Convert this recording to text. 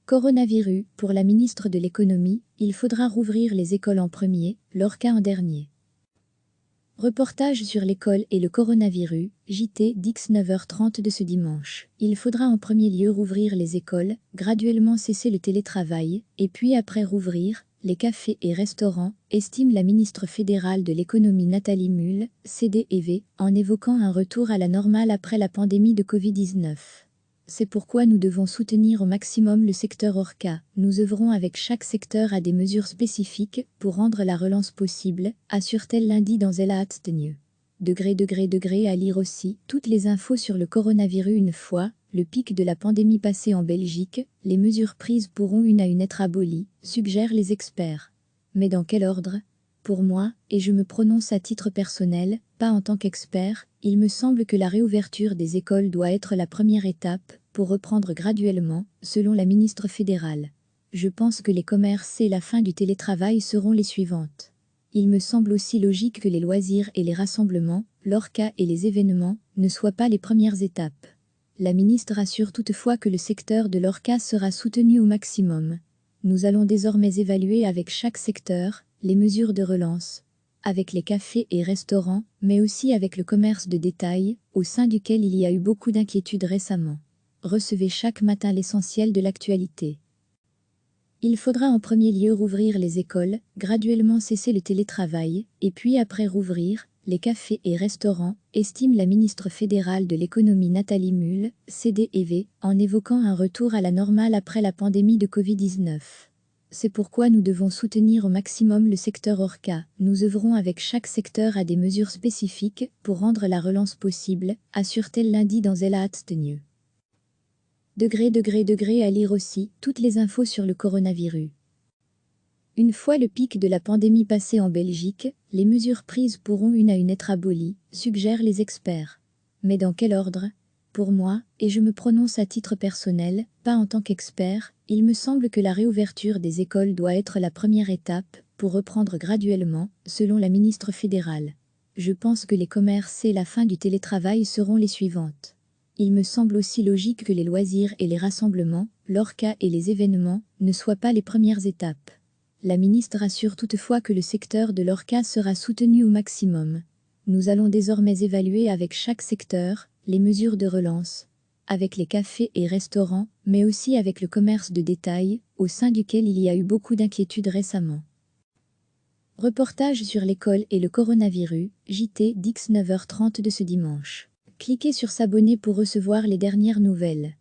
Coronavirus, pour la ministre de l'économie, il faudra rouvrir les écoles en premier, Lorca en dernier. Reportage sur l'école et le coronavirus, JT Dix 9h30 de ce dimanche. Il faudra en premier lieu rouvrir les écoles, graduellement cesser le télétravail, et puis après rouvrir les cafés et restaurants, estime la ministre fédérale de l'économie Nathalie Mühl, CDEV, en évoquant un retour à la normale après la pandémie de Covid-19. C'est pourquoi nous devons soutenir au maximum le secteur ORCA. Nous œuvrons avec chaque secteur à des mesures spécifiques pour rendre la relance possible, assure-t-elle lundi dans Ella News. À lire aussi toutes les infos sur le coronavirus une fois le pic de la pandémie passé en Belgique, les mesures prises pourront une à une être abolies, suggèrent les experts. Mais dans quel ordre ? Pour moi, et je me prononce à titre personnel, pas en tant qu'expert, il me semble que la réouverture des écoles doit être la première étape, pour reprendre graduellement, selon la ministre fédérale. Je pense que les commerces et la fin du télétravail seront les suivantes. Il me semble aussi logique que les loisirs et les rassemblements, l'ORCA et les événements, ne soient pas les premières étapes. La ministre assure toutefois que le secteur de l'ORCA sera soutenu au maximum. Nous allons désormais évaluer avec chaque secteur les mesures de relance, avec les cafés et restaurants, mais aussi avec le commerce de détail, au sein duquel il y a eu beaucoup d'inquiétudes récemment. Recevez chaque matin l'essentiel de l'actualité. Il faudra en premier lieu rouvrir les écoles, graduellement cesser le télétravail, et puis après rouvrir les cafés et restaurants, estime la ministre fédérale de l'économie Nathalie Mühl, CDEV, en évoquant un retour à la normale après la pandémie de Covid-19. C'est pourquoi nous devons soutenir au maximum le secteur ORCA. Nous œuvrons avec chaque secteur à des mesures spécifiques pour rendre la relance possible, assure-t-elle lundi dans Ella News. À lire aussi toutes les infos sur le coronavirus. Une fois le pic de la pandémie passé en Belgique, les mesures prises pourront une à une être abolies, suggèrent les experts. Mais dans quel ordre ? Pour moi, et je me prononce à titre personnel, pas en tant qu'expert, il me semble que la réouverture des écoles doit être la première étape, pour reprendre graduellement, selon la ministre fédérale. Je pense que les commerces et la fin du télétravail seront les suivantes. Il me semble aussi logique que les loisirs et les rassemblements, l'ORCA et les événements, ne soient pas les premières étapes. La ministre assure toutefois que le secteur de l'ORCA sera soutenu au maximum. Nous allons désormais évaluer avec chaque secteur les mesures de relance, avec les cafés et restaurants, mais aussi avec le commerce de détail, au sein duquel il y a eu beaucoup d'inquiétudes récemment. Reportage sur l'école et le coronavirus, JT Dix 9h30 de ce dimanche. Cliquez sur s'abonner pour recevoir les dernières nouvelles.